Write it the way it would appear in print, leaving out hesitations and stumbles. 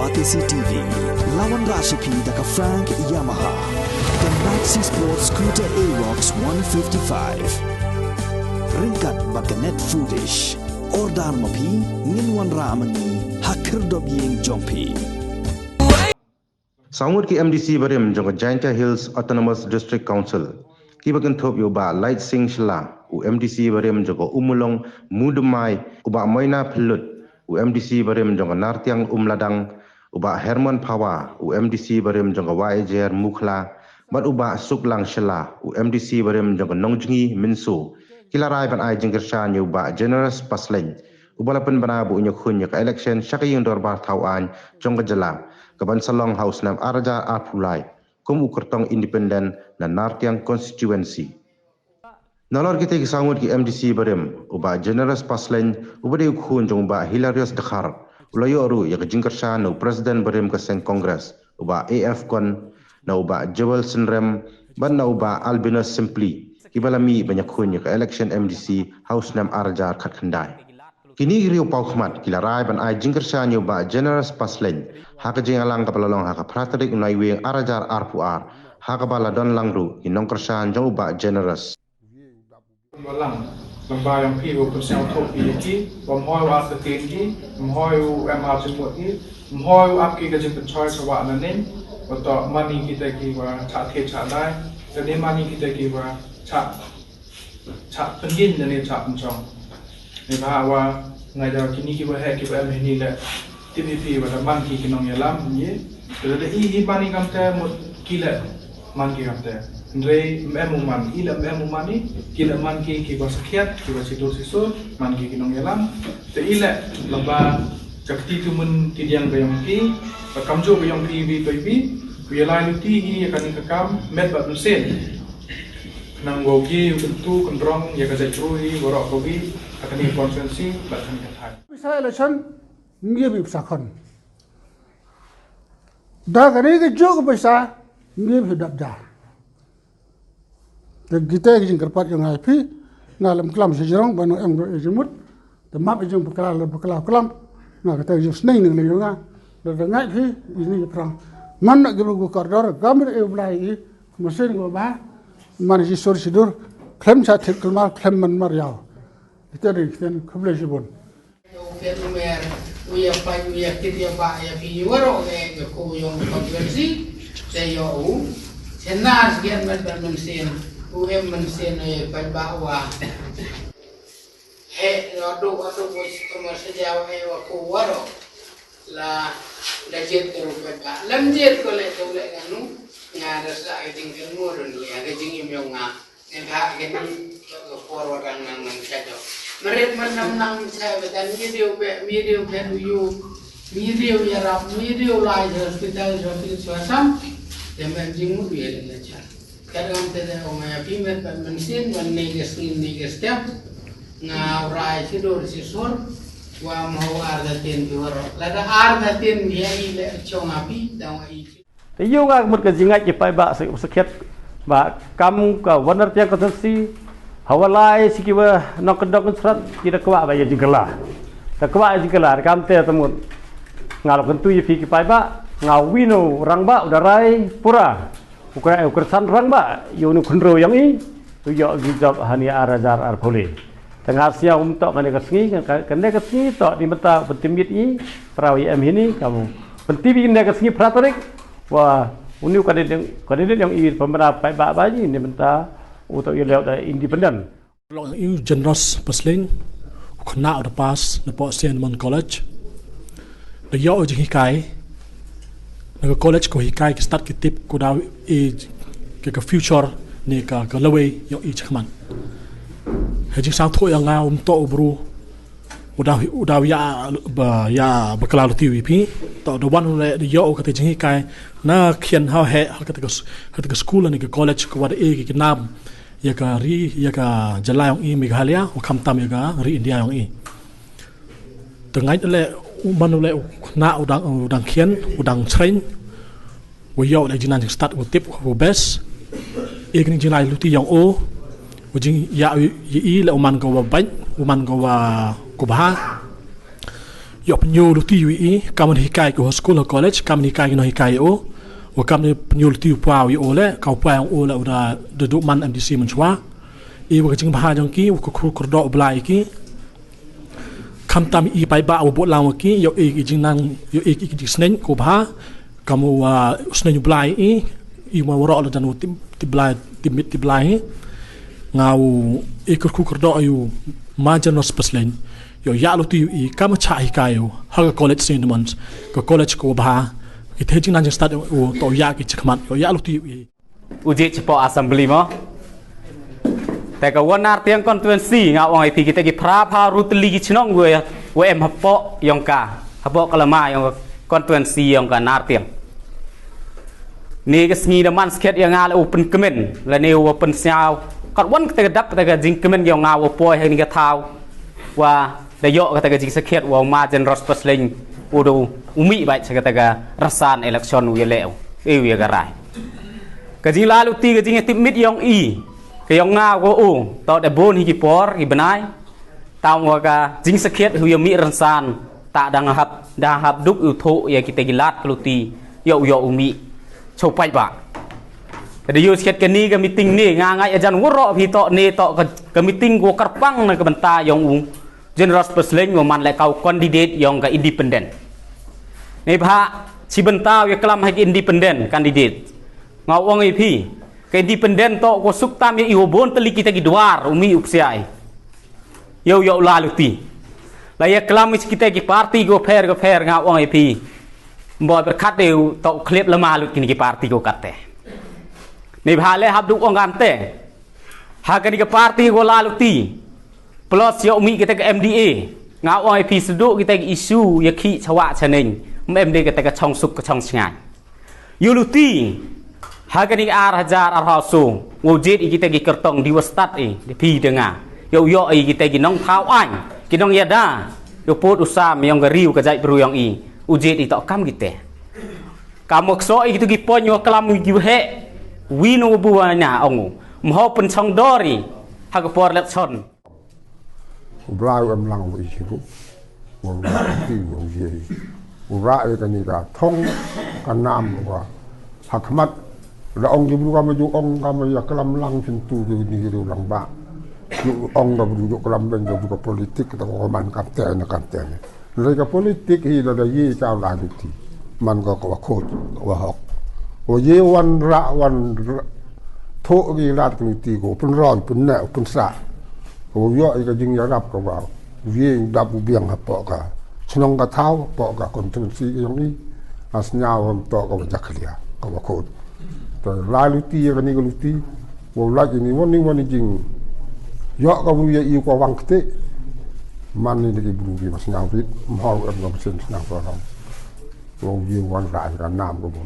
Batisi TV, lawan Rashipi daka Frank Yamaha, dan Maxi Sports Scooter Aerox 155. Ringkat baka net foodish, ordar mapi, nginwan ramani, hakir dobyeng jompi. Sangut ki MDC barim jong Jaintia Hills Autonomous District Council. Ki bagan thop yo ba Light Sing Shla, u MDC barim jong Umulong Mudumai, uba Moina Pelut, u MDC barim jong Nartiang Umladang, uba Herman Pawa, u MDC barim jong YJR Mukhla, bat uba Suklang Shla, u MDC barim jong Nongjngi Minsu. Kilarai ban ai jinggershan yo ba Generous Pasleng, ubalapan bana bu nyo khun yak election syakayeng dorbar tauan jong jela. Kaban Salong House nam Araja Arpulai, kum ukertong independen na Nartiang constituency. Nalor kita sangut ki MDC barim, uba Generous Pasleng, uba diuk khun jong ba Hilarious Dakhar, ulayo aru yak jinggershan no President barim kaseng Congress, uba AF kon, na uba Jewel Senrem, ban na uba Albinus Simply, kibalami banyak khun yak election MDC House nam Araja Khatkhandai. Kini riu pau khmat kilarai ban ai jingkershan yo ba Generous Pasleng haka jingalang kapalalong haka praterik unai weng Arajar Arpuar haka bala don langru inong kershan jong ba Generous Walang lembayang pi wo persel thok pi ki bomhoi wa tetin ki bomhoi MR jemut ki bomhoi ap ki ka jing penchoi sawa nanin wato mani kita ki wa cha the cha dai tadi mani kita ki wa cha penyin dan cha penchong ni bahawa ngajar kini kita hai kita ini le TPP pada man ki kinong yalam ye jadi i bani kamte mut kila man ki kamte ndre memuman ila memumani kila man ki basakiat ki basidur sisul man ki kinong yalam te ila laba jakti tu mun tidiang bayang ki kamjo bayang pi wilayah luti hi akan kakam met bat nusen nang gogi untuk kendrong ya kajai trui borok gogi akan di konferensi bahkan katai. Bisa election nggih bisa kon. Dah kali ke jog bisa nggih hidup dah. Kita yang kerpat yang IP ngalam kelam sejurong banu em jemut, temap jeng bekala kelam. Nah kita jus neng neng leyonga. Dah ngai pi ini perang. Man nak gebu koridor gambar eblai mesin go ba man ji sor sidur klem sa thik kelmar klem man mariau. Kita dari kian kubla jibun. Fenomena uya pai uya kitia ba ya pi waro ke ko yung konferensi saya u senar sekian mensen UM mensen ya pai ba wa he rodo bos kamar sejauh wa ko waro la jet ko pai ba lam jet ko le nganu ngada sa iding kan modon ya ke jingim yung nga ha ke ni ko orang nang sajo mereka menang saya dan video ya rap video live hospital suasam dan menjenguk dia dengan cara kadang tidak omaya pimet mensin menegas tiap ngaurai sidur sisur wa mau ardatin biwaro lada ardatin dia ile chong api dan ai yêu ngak một cái gì ngay chỉ phải bạ sự sakit bạ kamu ka wanar tiang konsensi hawalai sikiwa nok kedok serat kita kuat bayar jingkelah tak kuat jingkelah kamte temun ngalok kentu ye fiki pai ba ngawino rang ba udarai pura ukra ukersan rang ba yunu kunro yang i tu yo gijab hania arajar arpole tengah sia tok kane kasngi tok di mata pentimit i perawi em ini kamu pentibi kene kasngi pratorik wah uniu kadang yang i pemerintah pai ba baji ni menta untuk ia lewat independen. Long EU Generous Pasleng, kena udah pas lepas Sianman College. The yo uji hikai, naga college ko hikai ke start kitip ko dah ke future ni ke lawai yo i cakman. Haji sang tu yang ngau untuk bro, udah ya berkelalu TVP. Tak ada one oleh the yo kata uji hikai, na kian hau kata sekolah ni ke college ko ada ke nam. Ya ka jala yang i Meghalaya ukam tam ya ka ri India yang i tengai le uman le na udang kian udang train wo yo le jinan start wo tip wo best igni jinai luti yang o wo jing ya i le uman ko wa ban uman ko wa ko ba yo penyu lu ti wi kamu hikai ko school college kamu hikai no hikai o wa kamu penyu ti pa wi o le kau pa o le udah duduk man MDC menchwa i wa jing bah jong ki ko kru do blai ki kam tam i pai ba o bo law ki yo e jing nang yo e ki sneng ko ba kamu sneng blai i wa ro le dan ti blai ti mit ti blai ngau e kru do yu majanos paslen yo ya lu ti i kam cha hikai o ha college sin months ko college ko ba i te jing nang start o to ya ki chakmat yo ya lu ti uji cepo assembly moแต่ก็วันนาเตียงคอนเทนซีงาออยพีกิตกิพระพารุตลีกิชน้องเวยเอ็มฮับเปาะยองกาฮับเปาะกะละมายองคอนเทนซียองกานาเตียงนี่ก็สงีดมันสเก็ตยังงาเลยอุปนกเมนและนี่อุปนเสียวก็วันก็แต่ก็ดับแต่ก็จิงกเมนยองงาอุปอยให้นี่ก็เท้าว่าได้ยกก็แต่ก็จิงสเก็ตว่ามาเจนรอสปัสลิงอุดูอุมิไปใช่ก็แต่ก็รัสานเอเล็กชันวิเลวเวียกระไรก็จิงลาลุตีก็จิงติดมิดยองอีyang ngau ko tau de bon hi por hi benai tau ngaka jing sakhet hu yami ransan ta dang hab duk u tho ya kita gilat kluti yo umi chopai ba de yo sakhet ke ni ga meeting ni ngai ajan woro phi to ni to ke meeting go karpang na ke banta yong general president ngo man le kau candidate yong ka independent ni bha si benta ya kelam hai independent candidate ngau wong i phi ke independen to ko suktam ya iobon teli kita giduar umi upsiai yo laluti la ya kelam kita ki parti go fair nga ong ip mbo berkat de to klip lama lut kini ki parti go katte ni bhale habdu ong gamte ha kani ke parti go laluti plus yo umi kita ke MDA nga ong ip sedu kita ki isu ya ki chawa chaning MD kita ke chong suk ke chong sngai yo luti Hagani hajar arhasu wujud kita gi kertong di wastat di pi denga yo kita gi nong thau an gi nong yada yo pot usam yang gariu ka jai bru yang i wujud i tok kam kita kamok so i gitu gi ponyo kelam gi he wino buana ongu mho pen chong dori hag por lek chon blau am lang wi chiru wo ti wo ye wo ra e kan ni ka thong kan nam wa hakmat la ong di bulu kama ju ong kama ya kelam lang pintu ni ru lang ba ju ong da bulu kelam ben ju ka politik da ko man kapten le ka politik hi da yi ka la ti man ko ko wa hok o ye wan ra wan tho gi lat ni ti ko pun ron pun na pun sa o yo i ka jing ya rap ko ba ye da bu biang ha po ka chnong ka thau po ka kon tun si yong ni as nya hom to ko ja khlia ko ko lalu ti ya ni luti wo lagi ni woni jing yo ka bu ya i ko wang te man ni de bu bi mas nyang fit mo am no sen nyang ko ram wo wi wan ra nam ko bo